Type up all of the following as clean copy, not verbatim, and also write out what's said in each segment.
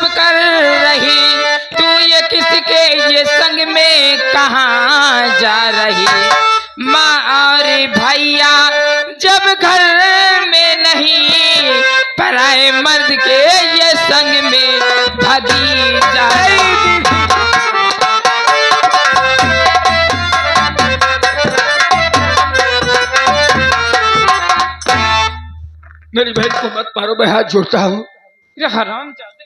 सब कर रही, तू ये किसके ये संग में कहाँ जा रही। माँ और भैया जब घर में नहीं, पराए मर्द के ये संग में भागी जा रही। मेरी बहन को मत मारो, मैं हाथ जोड़ता हूँ। हराम जाते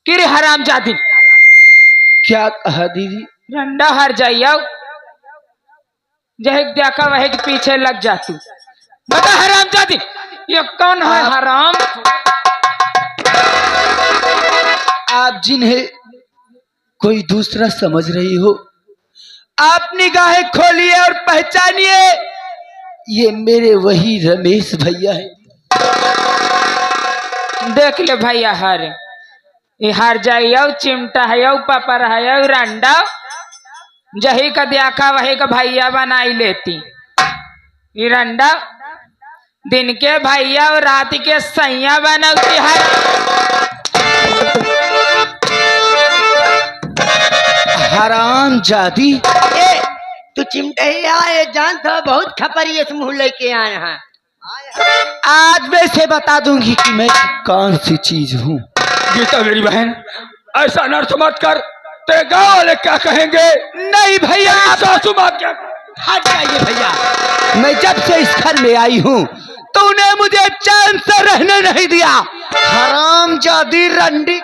किरे हराम जाती। क्या कहा दीदी? रंडा हर जाइयो, जहे देखा वहे के पीछे लग जाती। बता हराम जाती, ये कौन है हराम? आप जिन्हें कोई दूसरा समझ रही हो, आप निगाहें खोलिए और पहचानिए, ये मेरे वही रमेश भैया है। देख ले भैया हर ये हार जाइयो, चिमटा है पापा है रंडा, जही का देखा वही का भैया बनाई लेती। ये रंडा दिन के भैया और रात के सैया बनती है। हराम जादी, तू चिमटैया ये जान था बहुत खपरी इस मुंह लेके आए हैं। आज मैं से बता दूंगी कि मैं कौन सी चीज हूँ। गीता मेरी बहन, ऐसा नर्थ मत कर, तेरे गाँव वाले क्या कहेंगे? नहीं भैया, सासू माँ क्या? हट जाइए भैया। मैं जब से इस घर में आई हूँ तूने मुझे चैन से रहने नहीं दिया। हराम जादी रंडी।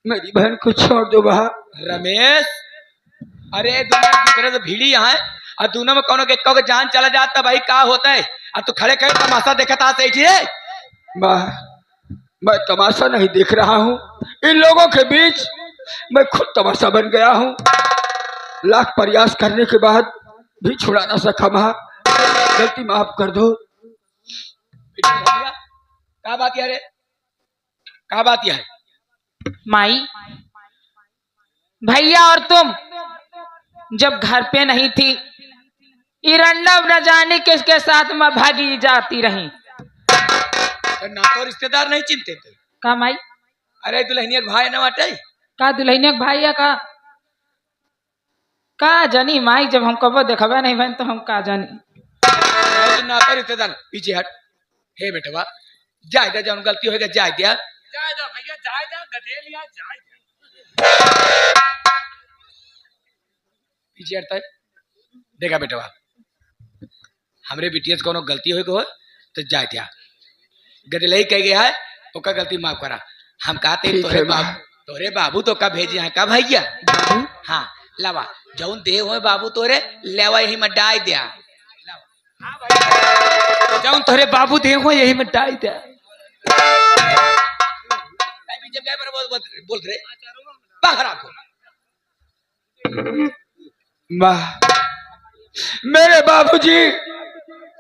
मेरी बहन को छोड़ दो बहा। रमेश, अरे दूसरे तो भीड़ी यहाँ है और दोनों में कौन के जान चला जाता भाई, क्या होता है? अब तू खड़े खड़े तमाशा देखा था सही है। मैं तमाशा नहीं देख रहा हूँ, इन लोगों के बीच मैं खुद तमाशा बन गया हूँ। लाख प्रयास करने के बाद भी छुड़ा ना सका। माँ गलती माफ कर दो। क्या बात है रे, क्या बात है? माई भैया और तुम जब घर पे नहीं थी, इरंडा न जाने किसके साथ मैं भागी जाती रही। ना तो रिश्तेदार नहीं चिंते थे का माई? अरे दुल्हनिया भाई न बाटे का दुल्हनिया भाई का जानी माई, जब हम कबो देखबे नहीं बहन तो हम का जानी। ना तो रिश्तेदार पीछे हट। हे बेटवा जाए दे, जब गलती होगा जाए दिया, जाए दो भैया, जाए दो गधेलिया, जाए दो। पीछे हटता है। देखा बेटवा, हमरे बिटिया से कोनो गलती हो तो जाए दिया, गधेलई कह गया है ओका गलती माफ करा। हम कहते तोरे बाबू तो का भेजे हैं का भैया? हाँ लावा जौन दे हो बाबू तोरे लेवा यही में डाई दिया। जौन तोरे बाबू दे हो यही में डाई दिया। बोल रहे बाहर आको। माँ, मेरे बाबूजी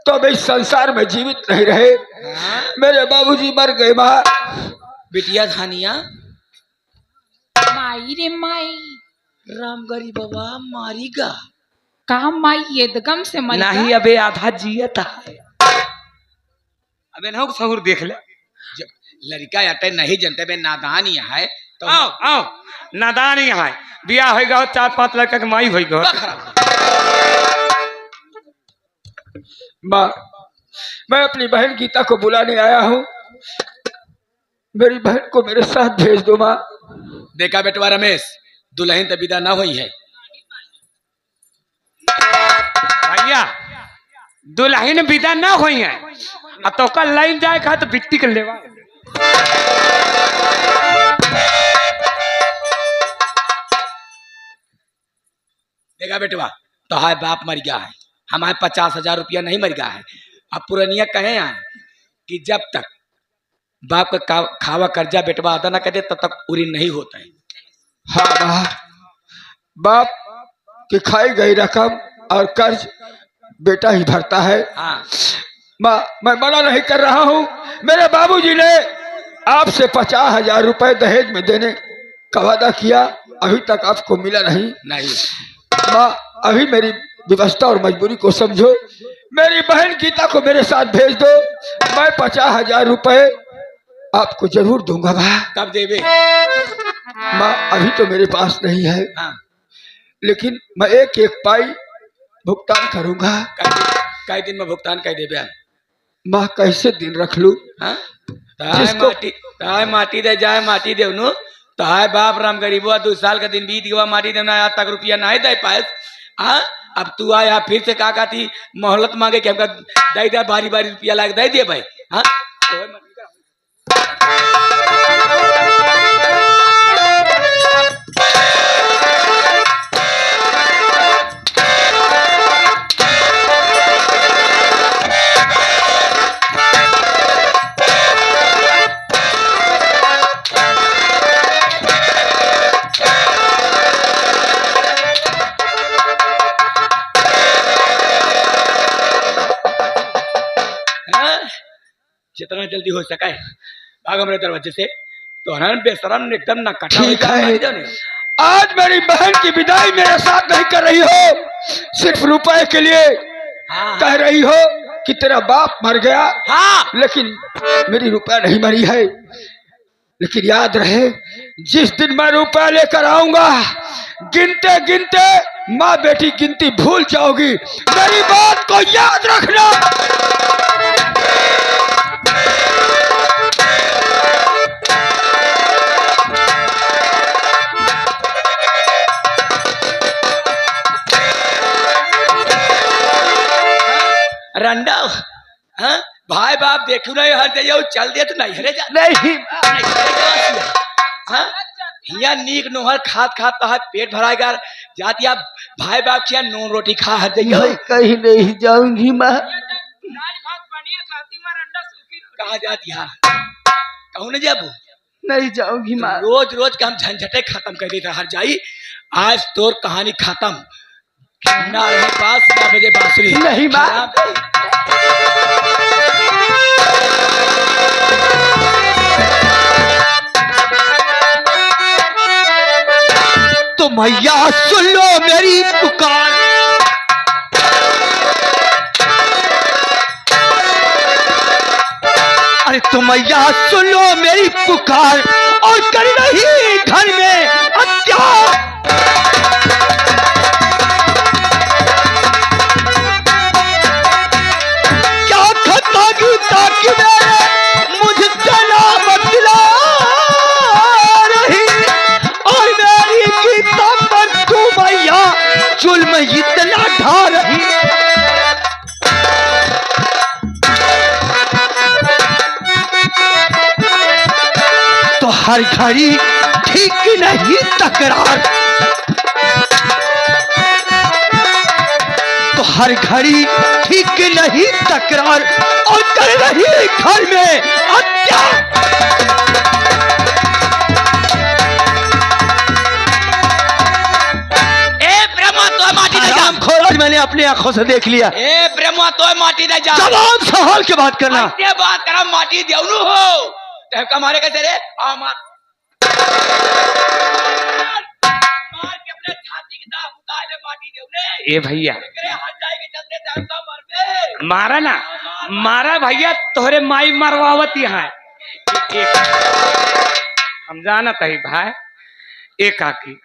तो अब इस संसार में जीवित नहीं रहे। मेरे बाबूजी मर गए। माँ बिटिया धानिया माई रे माई, रामगरी बाबा मारीगा का माई एकदम से मर नहीं, अबे आधा जिया था। अबे ना सहूर देख ले, लड़का अटे नहीं जनते बे नादान ही है तो आओ आओ, नादान ही है। बिया होगा 4-5 लड़का के माई होगा। माँ, मैं अपनी बहन गीता को बुलाने आया हूँ, मेरी बहन को मेरे साथ भेज दो। माँ देखा बेटवा रमेश, दुल्हन तो विदा ना हुई है। भैया दुल्हन विदा ना हुई है, अब तो का लाइन जाए कहा तो बिट्टी कर लेवा। देखा बेटवा, तो हाय बाप मर गया है, हमारे 50,000 रुपया नहीं मर गया है। अब पुरानिया कहे आए कि जब तक बाप का खावा कर्जा बेटवा अदा ना करे तब तक पूरी नहीं होता है। हाँ माँ, बाप की खाई गई रकम और कर्ज बेटा ही भरता है। हाँ माँ, मैं मना नहीं कर रहा हूँ। मेरे बाबूजी ने आपसे 50,000 रुपए दहेज में देने का वादा किया, अभी तक आपको मिला नहीं। नहीं माँ, अभी मेरी व्यवस्था और मजबूरी को समझो। मेरी बहन गीता को मेरे साथ भेज दो, मैं 50,000 रुपए आपको जरूर दूंगा। माँ, कब देवे? माँ अभी तो मेरे पास नहीं है, हाँ लेकिन मैं एक एक पाई भुगतान करूंगा। कई दिन में भुगतान कर देवे? माँ कैसे दिन रख लूं? हाँ ताय माटी दे जाए माटी देवनु तो हाय बाप राम गरीबुआ 2 साल का दिन बीत गया, माटी देना आज तक रुपया नहीं दे पाए। हाँ अब तू आया फिर से का कहती मोहलत मांगे कि हमका दे दे बारी बारी रुपया लाग दे दिए भाई। हाँ जितना जल्दी हो सका है भाग हमारे दरवाजे से। तो हरण बेशरम एकदम ना कटा ठीक है, आज मेरी बहन की विदाई मेरे साथ नहीं कर रही हो, सिर्फ रुपए के लिए हाँ कह रही हो कि तेरा बाप मर गया। हाँ लेकिन मेरी रुपया नहीं मरी है। लेकिन याद रहे, जिस दिन मैं रुपया लेकर आऊंगा, गिनते गिनते माँ बेटी गिनती भूल जाओगी। मेरी बात को याद रखना। रंडा हाँ भाई बाप देखू नहीं हर दे चल दे तो नहीं हरे जा नहीं हाँ यहाँ नीक नोहर खात खात तो पेट भराएगा जाती आप भाई बाप किया नून रोटी खा हर जाइए। मैं कहीं नहीं जाऊंगी माँ। कहा जाती है कहूँ न जाबू नहीं जाऊंगी माँ। रोज रोज का हम झंझटे खत्म कर देते हर जाई। आज तोर कहानी खत्म ना रहे पास ना बजे बांसुरी। नहीं माँ। तो मैया सुन लो मेरी पुकार, अरे तो मैया सुन लो मेरी पुकार और कर रही घर में हत्या। क्या खता गीता की मेरे मुझसे ना बदला रही और मेरी गीता पर तू मैया जुल्म इतना ढा रही। तो हर घड़ी ठीक नहीं तकरार, तो हर घड़ी ठीक नहीं तकरार और कर रही घर में हत्या। ए ब्रह्मा तो माटी दे जा। खोराज मैंने अपनी आंखों से देख लिया। ए ब्रह्मा तो माटी दे जा। जवाब सवाल के बात करना। ये बात करा माटी देवनु हो तो हमारे कैसे रे आ मार मार के अपने छाती की दाग उतार ले माटी देवने। ए भैया तेरे हाथ जाए के चलते तहका मर बे मारा ना मारा भैया तोहरे माई मरवावत यहाँ हम जाना तही भाई। एक आकी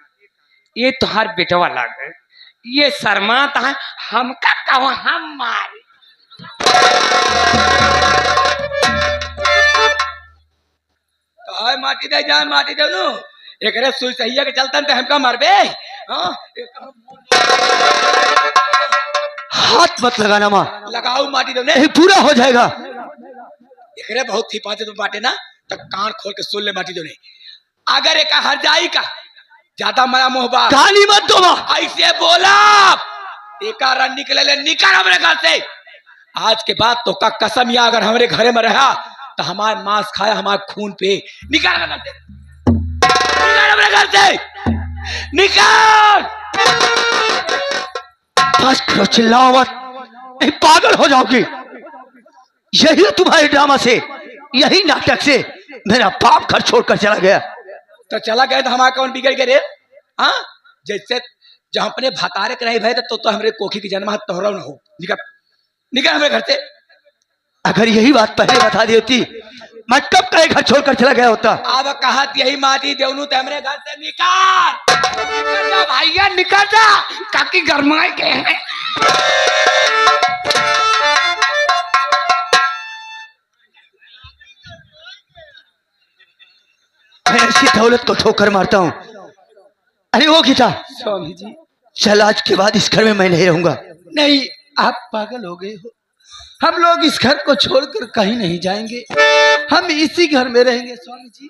ये तुहार बेटवा लागे ये शर्मात है हमका कहो हम मारी। हाय माटी दे जान माटी देवनु एकरे सुई सहिया के चलतन ते हमका मरबे। हां हाथ मत लगाना माँ, लगाओ माटी देवने ये पूरा हो जाएगा। एकरे बहुत थी पाते तुम बाटे ना तो कान खोल के सुन ले माटी दोने अगर एक हर जाई का ज्यादा माया मोहबा गाली मत दो माँ। ऐसे बोला एक रन निकले ले निकल हमरे घर से आज के बाद तो का कसम या अगर हमारे घरे में रहा तो हमारे मांस खाया हमारे खून पे निकाल हमरे घर से निकाल हमरे घर से निकाल बस करो, चिल्लाओ मत, नहीं पागल हो जाओगी। यही तुम्हारे ड्रामा से, यही नाटक से मेरा बाप घर छोड़कर चला गया। तो चला गए तो हमारा कौन बिगड़ गए रे हाँ जैसे जब अपने भतारे के नहीं भय तो हमरे कोखी की जन्म तोहरा न हो निकल निकल हमारे घर से अगर यही बात पहले बता दी होती मैं कब का घर छोड़कर चला गया होता। अब कहा यही माटी देवनू तो हमरे घर से निकाल जा भैया निकल जा काकी गरमाए के हैं मैं ऐसी दौलत को ठोकर मारता हूँ। अरे वो गीता, स्वामी जी चल आज के बाद इस घर में मैं नहीं रहूंगा। नहीं, आप पागल हो गए हो। हम लोग इस घर को छोड़कर कहीं नहीं जाएंगे, हम इसी घर में रहेंगे स्वामी जी।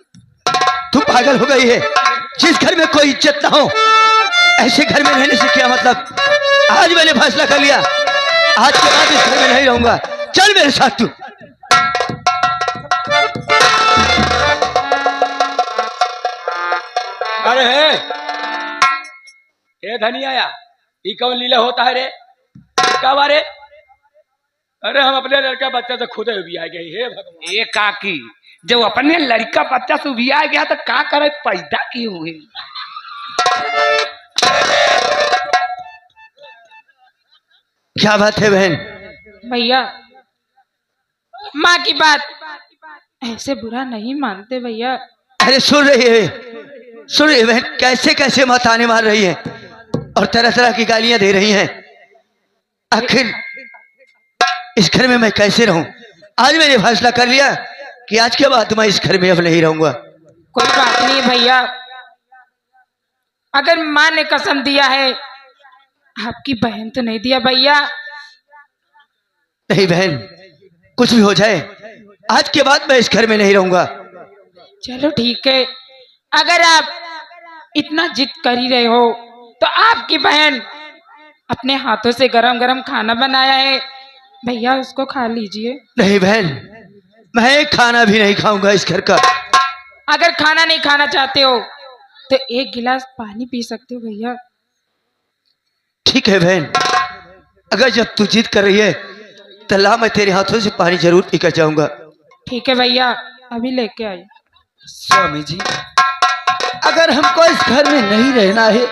तू पागल हो गई है। जिस घर में कोई इज्जत ना हो ऐसे घर में रहने से क्या मतलब। आज मैंने फैसला कर लिया, आज के बाद इस घर में नहीं रहूंगा। चल मेरे साथ तू। अरे हे धनिया या ये कौन लीला होता है रे क्या बारे अरे हम अपने लड़का बच्चा से खुद भी आ गए हे भगवान ए काकी जब अपने लड़का बच्चा से उबिया गया तो का करे पैदा की हुए क्या बात है बहन। भैया माँ की बात ऐसे बुरा नहीं मानते भैया। अरे सुन रही है, सुन रही है बहन, कैसे कैसे माँ ताने मार रही है और तरह तरह की गालियां दे रही हैं। आखिर इस घर में मैं कैसे रहूं। आज मैंने फैसला कर लिया कि आज के बाद मैं इस घर में अब नहीं रहूंगा। कोई बात नहीं भैया, अगर माँ ने कसम दिया है, आपकी बहन तो नहीं दिया भैया। नहीं बहन, कुछ भी हो जाए आज के बाद मैं इस घर में नहीं रहूंगा। चलो ठीक है, अगर आप इतना जिद कर ही रहे हो तो आपकी बहन अपने हाथों से गरम गरम खाना बनाया है भैया, उसको खा लीजिए। नहीं बहन, मैं खाना भी नहीं खाऊंगा इस घर का। अगर खाना नहीं खाना चाहते हो तो एक गिलास पानी पी सकते हो भैया। ठीक है बहन, अगर जब तू जिद कर रही है तो ला, मैं तेरे हाथों से पानी जरूर पीकर जाऊंगा। ठीक है भैया, अभी लेके आइए। स्वामी जी, अगर हमको इस घर में नहीं रहना है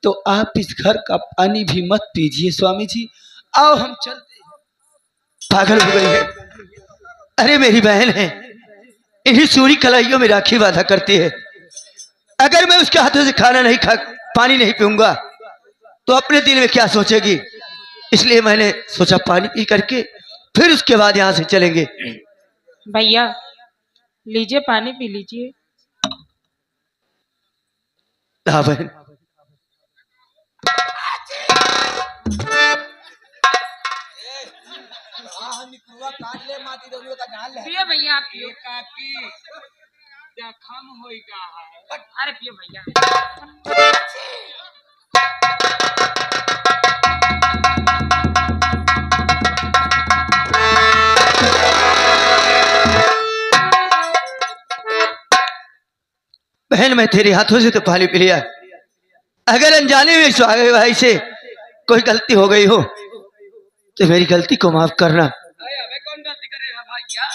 तो आप इस घर का पानी भी मत पीजिए स्वामी जी। आओ हम चलते हैं। पागल हो गई है। अरे मेरी बहन है, इन्हीं सूरी कलाइयों में राखी बांधा करती है। अगर मैं उसके हाथों से खाना नहीं खा पानी नहीं पीऊंगा तो अपने दिल में क्या सोचेगी। इसलिए मैंने सोचा पानी पी करके फिर उसके बाद यहाँ से चलेंगे। भैया लीजिए, पानी पी लीजिए। हाँ बहन। पियो भैया, आप पियो। अरे पियो भैया। बहन मैं तेरे हाथों से तो पानी पी लिया। अगर अनजाने में सुहागे भाई से कोई गलती हो गई हो तो मेरी गलती को माफ करना। अबे कौन गलती करेगा भैया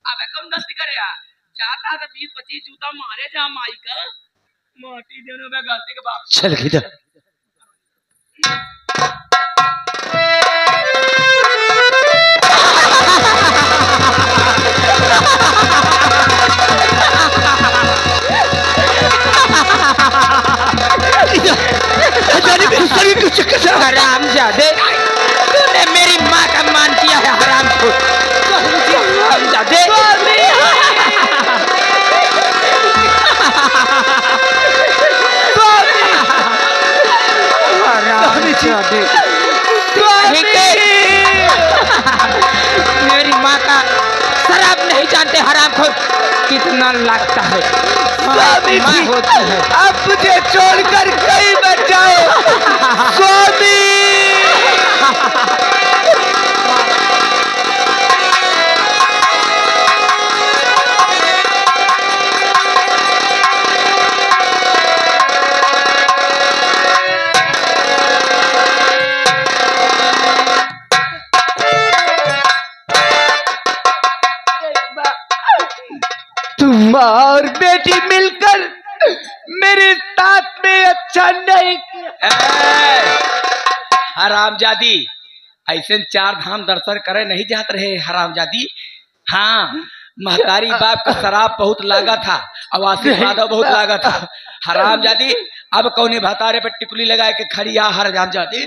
अबे कौन गलती करेगा जाता तो 20-25 जूता मारे जा माई का माटी देने में गलती के बाप चल इधर। हराम जादे तूने मेरी माँ का मान किया है हराम जादे। जानते हरामखोर कितना लगता है। स्वामी माँ जी, होती है। आप मुझे छोड़कर कहीं मत जाओ स्वामी। तुम और बेटी मिलकर मेरे साथ में अच्छा नहीं किया। हरामजादी ऐसे चार धाम दर्शन करे नहीं जात रहे हरामजादी। हाँ, महतारी बाप का शराब बहुत लागा था और आशीर्वाद बहुत लागा था। हरामजादी अब कौने भतारे पे टिकुली लगाए के खड़ी आ हरामजादी।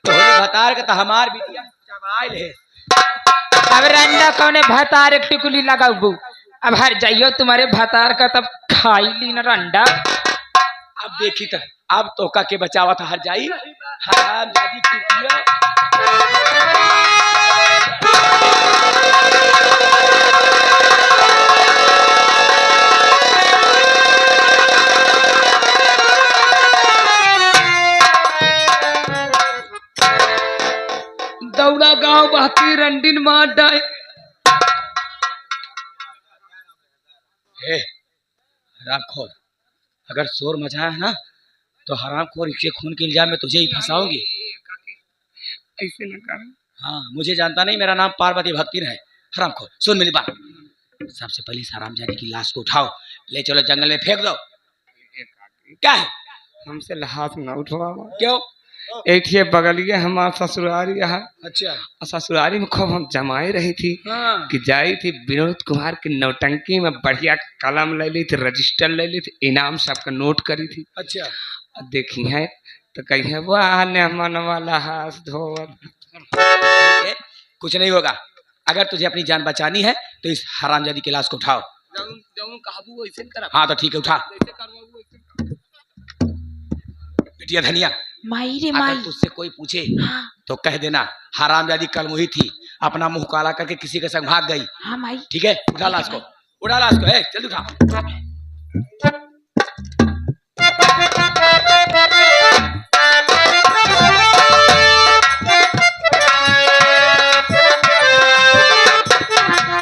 तोहरे भतार के तो हमार बिटिया चबाइल है। अब रंडा कौने भतार एक टिकुली लगाऊ। अब हर जाइयो तुम्हारे भतार का तब खाई ली न रंडा। अब देखी तो अब तोका के बचावा था हर जाई हरामजादी कुतिया। दौड़ा गांव बहती रंडीन मार डाए। हरामखोर, अगर शोर मचाया है ना तो हरामखोर इसके खून के इल्जाम में तुझे ही फंसाऊंगी। ऐसे न कर। हाँ, मुझे जानता नहीं, मेरा नाम पार्वती भक्ति है। हरामखोर सुन मेरी बात, सबसे पहले इस हरामजादी की लाश को उठाओ, ले चलो जंगल में फेंक दो। क्या है? हमसे हाथ न उठवा। क्यों? ऐठिए बगलिए हमार ससुरारी यहाँ। अच्छा। और ससुरारी में खूब हम जमाई रही थी हाँ। कि जाई थी विनोद कुमार की नौटंकी में बढ़िया कलम ले ली थी, रजिस्टर ले ली थी, इनाम सबका नोट करी थी। अच्छा। और देखी है तो कही है वाह ने मन वाला हाथ धोवत। ठीक है, कुछ नहीं होगा। अगर तुझे अपनी जान बचानी है तो इस हरामजादी की लाश को उठाओ। काबू ऐसे करा। हाँ तो ठीक है, उठा। बिटिया धनिया, माई रे अगर माई। तुझसे कोई पूछे हाँ तो कह देना हरामजादी कल मुही थी, अपना मुंह काला करके किसी के संग भाग गई। हाँ माई। ठीक है, उठा लाश को, उठा लाश को, जल्दी उठा।